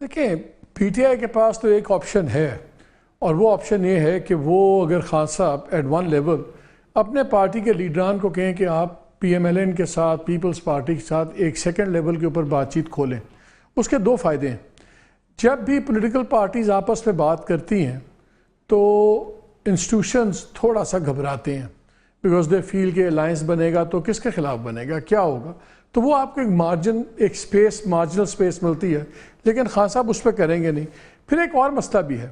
دیکھیں P T I کے پاس تو ایک آپشن ہے اور وہ آپشن یہ ہے کہ وہ اگر خان صاحب ایٹ ون لیول اپنے پارٹی کے لیڈران کو کہیں کہ آپ پی ایم ایل این کے ساتھ پیپلز پارٹی کے ساتھ ایک سیکنڈ لیول کے اوپر بات چیت کھولیں. اس کے دو فائدے ہیں. جب بھی پولیٹیکل پارٹیز آپس میں بات کرتی ہیں تو انسٹیٹیوشنز تھوڑا سا گھبراتے ہیں بیکاز دے فیل کہ الائنس بنے گا تو کس کے خلاف بنے گا, کیا ہوگا, تو وہ آپ کو ایک مارجنل سپیس ملتی ہے, لیکن خان صاحب اس پہ کریں گے نہیں. پھر ایک اور مسئلہ بھی ہے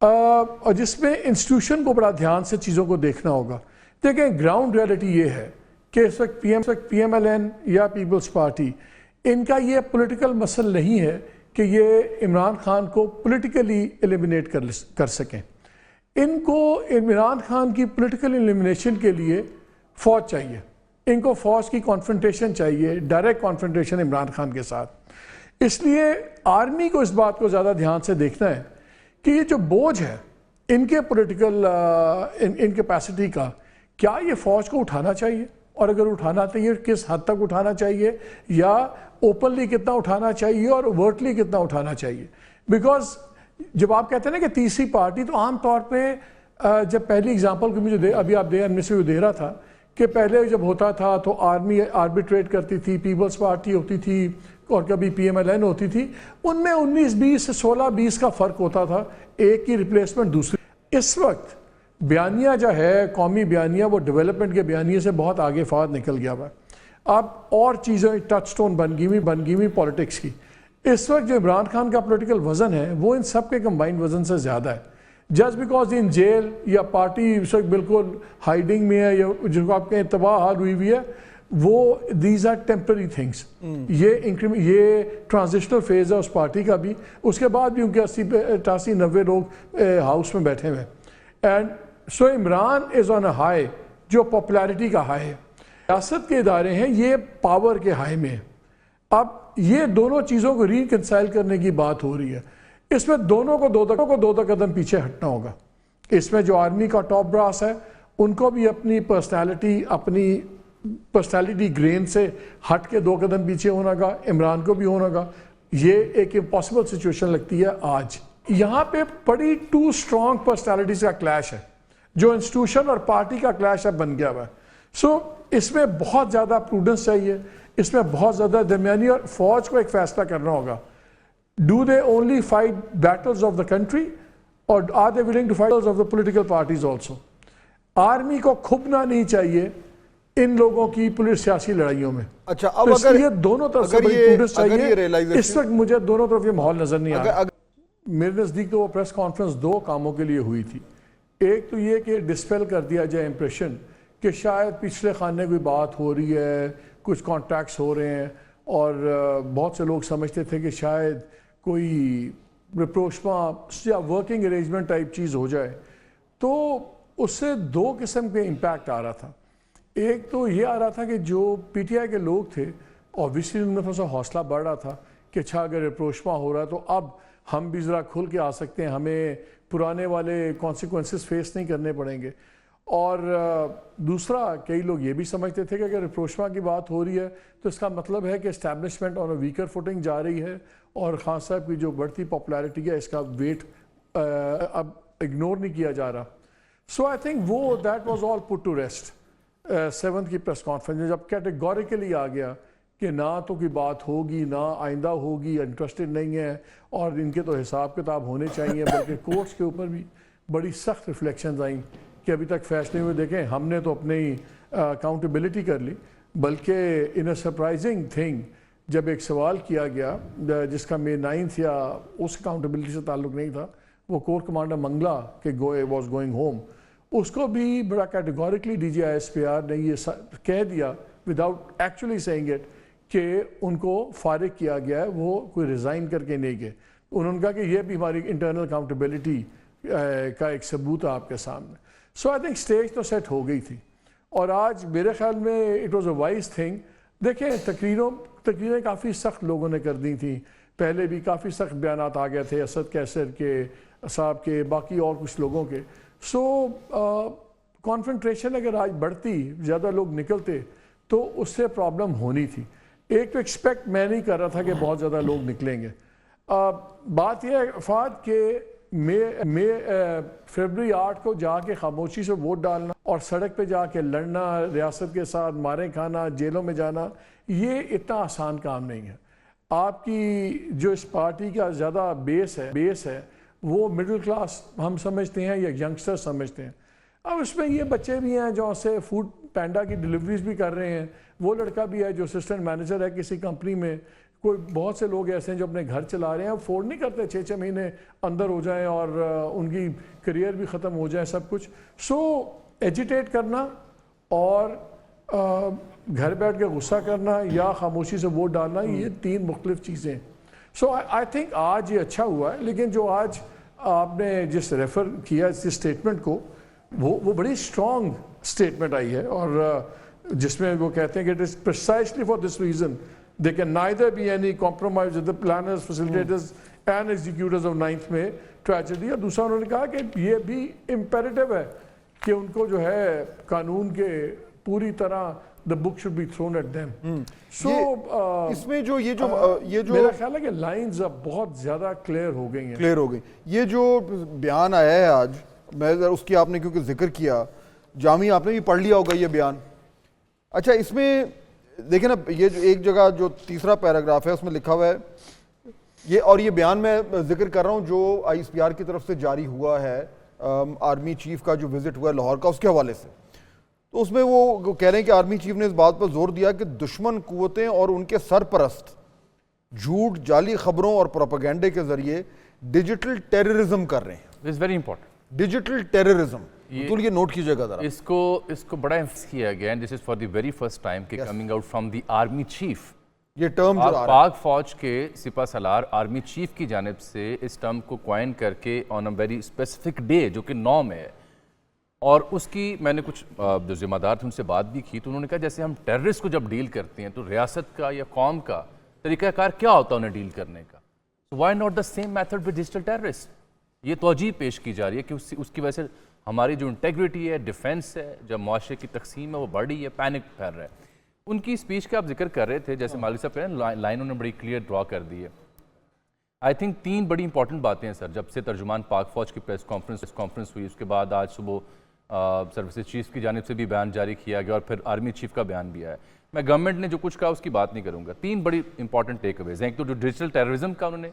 اور جس میں انسٹیٹیوشن کو بڑا دھیان سے چیزوں کو دیکھنا ہوگا. دیکھیں گراؤنڈ ریئلٹی یہ ہے کہ اس وقت پی ایم ایل این یا پیپلز پارٹی ان کا یہ پولیٹیکل مسئلہ نہیں ہے کہ یہ عمران خان کو پولیٹیکلی ایلیمنیٹ کر سکیں. ان کو عمران خان کی پولیٹیکل ایلیمنیشن کے لیے فوج چاہیے, ان کو فوج کی کانفرنٹیشن چاہیے, ڈائریکٹ کانفرنٹیشن عمران خان کے ساتھ. اس لیے آرمی کو اس بات کو زیادہ دھیان سے دیکھنا ہے کہ یہ جو بوجھ ہے ان کے پولیٹیکل ان کیپیسٹی کا, کیا یہ فوج کو اٹھانا چاہیے, اور اگر اٹھانا چاہیے کس حد تک اٹھانا چاہیے, یا اوپنلی کتنا اٹھانا چاہیے اور اوورٹلی کتنا اٹھانا چاہیے. بیکاز جب آپ کہتے ہیں نا کہ تیسری پارٹی, تو عام طور پہ جب پہلی اگزامپل کو مجھے ابھی آپ میں سے دے رہا تھا کہ پہلے جب ہوتا تھا تو آرمی آربیٹریٹ کرتی تھی, پیپلز پارٹی ہوتی تھی اور کبھی پی ایم ایل این ہوتی تھی, ان میں 19-20 سے 16-20 کا فرق ہوتا تھا, ایک کی ریپلیسمنٹ دوسری. اس وقت بیانیہ جو ہے قومی بیانیہ وہ ڈیولپمنٹ کے بیانیے سے بہت آگے فوت نکل گیا ہوا ہے. اب اور چیزیں ٹچ سٹون بن گئی پالیٹکس کی. اس وقت جو عمران خان کا پولیٹیکل وزن ہے وہ ان سب کے کمبائنڈ وزن سے زیادہ ہے. جسٹ بیکاز ان جیل یا پارٹی اس وقت بالکل ہائیڈنگ میں ہے یا جن کو آپ کہیں تباہ حال ہوئی ہوئی ہے, وہ دیز آر ٹیمپرری تھنگس. یہ ٹرانزیشنل فیز ہے اس پارٹی کا بھی. اس کے بعد بھی ان کے 80-90 لوگ ہاؤس میں بیٹھے ہوئے. And so Imran is on a high, جو پاپولیرٹی کا ہائی ہے. ریاست کے ادارے ہیں یہ پاور کے ہائی میں. اب یہ دونوں چیزوں کو ریکنسائل کرنے کی بات ہو رہی ہے. اس میں دونوں کو دو قدم پیچھے ہٹنا ہوگا. اس میں جو آرمی کا ٹاپ براس ہے ان کو بھی اپنی پرسنالٹی گرین سے ہٹ کے 2 قدم پیچھے ہونا گا, عمران کو بھی ہونا گا. یہ ایک امپاسبل سچویشن لگتی ہے آج. یہاں پہ بڑی 2 اسٹرانگ پرسنالٹیز کا کلیش ہے, جو انسٹیٹیوشن اور پارٹی کا کلیش اب بن گیا ہوا ہے. سو اس میں بہت زیادہ پروڈنس چاہیے, اس میں بہت زیادہ درمیانی, اور فوج کو ایک فیصلہ کرنا ہوگا. Do they only fight battles of the country اور are they willing to fight of the political parties also. Army کو کھپنا نہیں چاہیے ان لوگوں کی سیاسی لڑائیوں میں. اچھا, اب اگر یہ دونوں طرف سے بڑی پروڈنس چاہیے. اس وقت مجھے دونوں طرف یہ ماحول نظر نہیں آ رہا. میرے نزدیک تو وہ پریس کانفرنس 2 کاموں کے لیے ہوئی تھی. ایک تو یہ کہ ڈسپیل کر دیا جائے امپریشن کہ شاید پچھلے خانے کوئی بات ہو رہی ہے, کچھ کانٹیکٹس ہو رہے ہیں, اور بہت سے لوگ سمجھتے تھے کہ شاید کوئی رپروشما یا ورکنگ ارینجمنٹ ٹائپ چیز ہو جائے. تو اس سے 2 قسم کے امپیکٹ آ رہا تھا. ایک تو یہ آ رہا تھا کہ جو پی ٹی آئی کے لوگ تھے اوبیسلی ان میں تھوڑا سا حوصلہ بڑھ رہا تھا کہ اچھا اگر رپروشما ہو رہا ہے تو اب ہم بھی ذرا کھل کے آ سکتے ہیں, ہمیں پرانے والے کانسیکوینسز فیس نہیں کرنے پڑیں گے. اور دوسرا, کئی لوگ یہ بھی سمجھتے تھے کہ اگر رپروشما کی بات ہو رہی ہے تو اس کا مطلب ہے کہ establishment on a weaker footing جا رہی ہے, اور خان صاحب کی جو بڑھتی پاپولیرٹی ہے اس کا ویٹ اب اگنور نہیں کیا جا رہا. سو آئی تھنک وہ that was all put to rest 7th کی پریس کانفرنس میں, جب کیٹیگوریکلی آ گیا کہ نہ تو کوئی بات ہوگی نہ آئندہ ہوگی, انٹرسٹڈ نہیں ہے, اور ان کے تو حساب کتاب ہونے چاہیے. بلکہ کورٹس کے اوپر بھی بڑی سخت ریفلیکشنز آئیں کہ ابھی تک فیصلے ہوئے دیکھیں ہم نے تو اپنی اکاؤنٹیبلٹی کر لی. بلکہ ان اے سرپرائزنگ تھنگ جب ایک سوال کیا گیا جس کا May 9th یا اس اکاؤنٹیبلٹی سے تعلق نہیں تھا, وہ کور کمانڈر منگلا کہ واز گوئنگ ہوم, اس کو بھی بڑا categorically D G I S P R نے یہ کہہ دیا وداؤٹ ایکچولی سیئنگ اٹ کہ ان کو فارغ کیا گیا ہے, وہ کوئی ریزائن کر کے نہیں گئے. انہوں نے کہا کہ یہ بھی ہماری انٹرنل اکاؤنٹیبلٹی کا ایک ثبوت ہے آپ کے سامنے. سو آئی تھنک اسٹیج تو سیٹ ہو گئی تھی, اور آج میرے خیال میں it was a wise thing. دیکھیں تقریریں کافی سخت لوگوں نے کر دی تھیں, پہلے بھی کافی سخت بیانات آ گئے تھے اسد کیسر کے, صاحب کے, باقی اور کچھ لوگوں کے. سو کانفنٹریشن اگر آج بڑھتی, زیادہ لوگ نکلتے تو اس سے پرابلم ہونی تھی. ایک تو ایکسپیکٹ میں نہیں کر رہا تھا کہ بہت زیادہ لوگ نکلیں گے. بات یہ ہے فہد کہ فروری 8 کو جا کے خاموشی سے ووٹ ڈالنا اور سڑک پہ جا کے لڑنا، ریاست کے ساتھ مارے کھانا، جیلوں میں جانا، یہ اتنا آسان کام نہیں ہے. آپ کی جو اس پارٹی کا زیادہ بیس ہے وہ مڈل کلاس ہم سمجھتے ہیں یا ینگسٹر سمجھتے ہیں. اب اس میں یہ بچے بھی ہیں جو سے فوڈ پینڈا کی ڈیلیوریز بھی کر رہے ہیں، وہ لڑکا بھی ہے جو اسسٹنٹ مینیجر ہے کسی کمپنی میں، کوئی بہت سے لوگ ایسے ہیں جو اپنے گھر چلا رہے ہیں، افورڈ نہیں کرتے 6 مہینے اندر ہو جائیں اور ان کی کریئر بھی ختم ہو جائے سب کچھ. سو ایجیٹیٹ کرنا اور گھر بیٹھ کے غصہ کرنا یا خاموشی سے ووٹ ڈالنا، یہ 3 مختلف چیزیں. سو آئی تھنک آج یہ اچھا ہوا ہے، لیکن جو آج آپ نے جس ریفر کیا اس اسٹیٹمنٹ کو، وہ بڑی اسٹرانگ اسٹیٹمنٹ آئی ہے، اور جس میں وہ کہتے ہیں کہ it is precisely for this reason they can neither be any compromise with the planners, facilitators and executors of 9th میں ٹریجڈی. اور دوسرا انہوں نے کہا کہ یہ بھی امپیریٹو ہے کہ ان کو جو ہے قانون کے پوری طرح the book should be thrown at them. So اس میں جو میرا خیال ہے کہ لائنز اب بہت زیادہ کلیئر ہو گئی ہیں. یہ جو بیان آیا ہے آج، میں اس کی آپ نے کیونکہ ذکر کیا، جامی آپ نے بھی پڑھ لیا ہوگا یہ بیان. اچھا اس میں دیکھیں نا، یہ جو ایک جگہ جو تیسرا پیراگراف ہے اس میں لکھا ہوا ہے اور یہ بیان میں ذکر کر رہا ہوں جو ISPR کی طرف سے جاری ہوا ہے، آرمی چیف کا جو وزٹ ہوا ہے لاہور کا، اس کے حوالے سے. تو اس میں وہ کہہ رہے ہیں کہ آرمی چیف نے اس بات پر زور دیا کہ دشمن قوتیں اور ان کے سرپرست جھوٹ، جعلی خبروں اور پروپیگنڈے کے ذریعے ڈیجیٹل ٹیررزم کر رہے ہیں. It's very important. Digital terrorism, تو یہ نوٹ کیجئے گا ذرا. اس کو بڑا ایمفسس کیا گیا ہے. This is for the very first time کہ coming out from the army chief. یہ ٹرم جو آ رہا ہے پاک فوج کے سپہ سالار آرمی چیف کی جانب سے اس ٹرم کو کوائن کر کے on a very specific day جو کہ 9 میں ہے. اور اس کی میں نے کچھ جو ذمہ دار تھے ان سے بات بھی کی، تو انہوں نے کہا جیسے ہم ٹیررسٹ کو جب ڈیل کرتے ہیں تو ریاست کا یا قوم کا طریقہ کار کیا ہوتا ہے انہیں ڈیل کرنے کا. So why not the same method with digital terrorists؟ یہ توجہ پیش کی جا رہی ہے کہ اس کی وجہ سے ہماری جو انٹیگریٹی ہے، ڈیفنس ہے، جب معاشرے کی تقسیم ہے وہ بڑھ رہی ہے، پینک پھیل رہا ہے. ان کی اسپیچ کا آپ ذکر کر رہے تھے، جیسے مالک صاحب کہہ رہے ہیں، لائن انہوں نے بڑی کلیئر ڈرا کر دی ہے. آئی تھنک 3 بڑی امپورٹنٹ باتیں ہیں سر. جب سے ترجمان پاک فوج کی پریس کانفرنس ہوئی، اس کے بعد آج صبح سروسز چیف کی جانب سے بھی بیان جاری کیا گیا اور پھر آرمی چیف کا بیان بھی آیا. میں گورنمنٹ نے جو کچھ کہا اس کی بات نہیں کروں گا. 3 بڑی امپورٹنٹ ٹیک اویز ہیں. ایک تو جو ڈیجیٹل ٹیررزم کا انہوں نے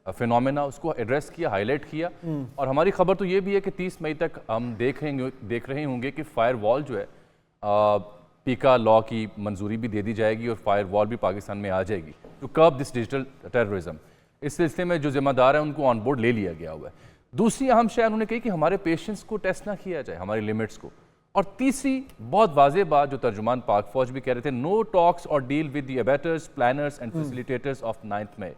فینومینا اس کو ایڈریس کیا، ہائی لائٹ کیا. اور ہماری خبر تو یہ بھی ہے کہ 30 مئی تک ہم دیکھ رہے ہوں گے کہ فائر وال جو ہے پیکا لا کی منظوری بھی دے دی جائے گی اور فائر وال بھی پاکستان میں آ جائے گی to curb this digital terrorism. اس سلسلے میں جو ذمہ دار ہیں ان کو آن بورڈ لے لیا گیا ہوا ہے. دوسری اہم شے انہوں نے کہی کہ ہمارے پیشنس کو ٹیسٹ نہ کیا جائے، ہماری لیمٹس کو. اور تیسری بہت واضح بات جو ترجمان پاک فوج بھی کہہ رہے تھے، نو ٹاکس اور deal with the abettors, planners and facilitators of 9th میں.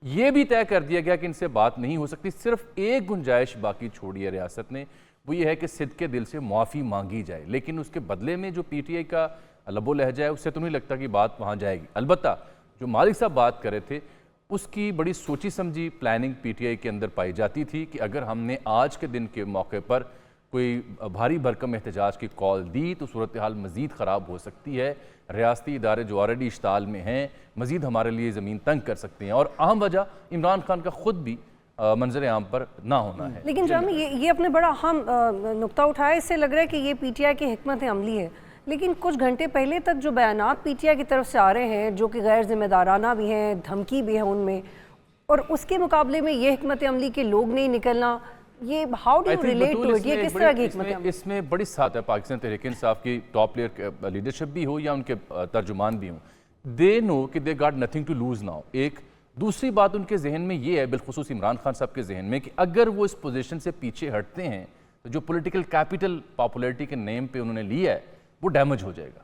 یہ بھی طے کر دیا گیا کہ ان سے بات نہیں ہو سکتی. صرف ایک گنجائش باقی چھوڑی ہے ریاست نے، وہ یہ ہے کہ صدقے دل سے معافی مانگی جائے. لیکن اس کے بدلے میں جو PTI کا لب و لہجہ ہے اس سے تو نہیں لگتا کہ بات وہاں جائے گی. البتہ جو مالک صاحب بات کر رہے تھے اس کی بڑی سوچی سمجھی پلاننگ PTI کے اندر پائی جاتی تھی کہ اگر ہم نے آج کے دن کے موقع پر کوئی بھاری بھرکم احتجاج کی کال دی تو صورتحال مزید خراب ہو سکتی ہے. ریاستی ادارے جو آلریڈی اشتعال میں ہیں مزید ہمارے لیے زمین تنگ کر سکتے ہیں. اور اہم وجہ عمران خان کا خود بھی منظر عام پر نہ ہونا ہے. لیکن جامی یہ اپنے بڑا اہم نقطہ اٹھایا. اس سے لگ رہا ہے کہ یہ PTI کی حکمت عملی ہے. لیکن کچھ گھنٹے پہلے تک جو بیانات PTI کی طرف سے آ رہے ہیں جو کہ غیر ذمہ دارانہ بھی ہیں، دھمکی بھی ہے ان میں، اور اس کے مقابلے میں یہ حکمت عملی کے لوگ نہیں نکلنا، یہ how do you relate to it? یہ کس طرح کی حکمت عملی؟ اس میں بڑی ساتھ ہے پاکستان تحریک انصاف کی ٹاپ لیڈرشپ بھی ہو یا ان کے ترجمان بھی ہوں. دے نو کہ they got nothing to lose now. ایک دوسری بات ان کے ذہن میں یہ ہے، بالخصوص عمران خان صاحب کے ذہن میں، کہ اگر وہ اس پوزیشن سے پیچھے ہٹتے ہیں تو جو پولیٹیکل کیپٹل پاپولیرٹی کے نیم پہ انہوں نے لیا ہے وہ ڈیمیج ہو جائے گا.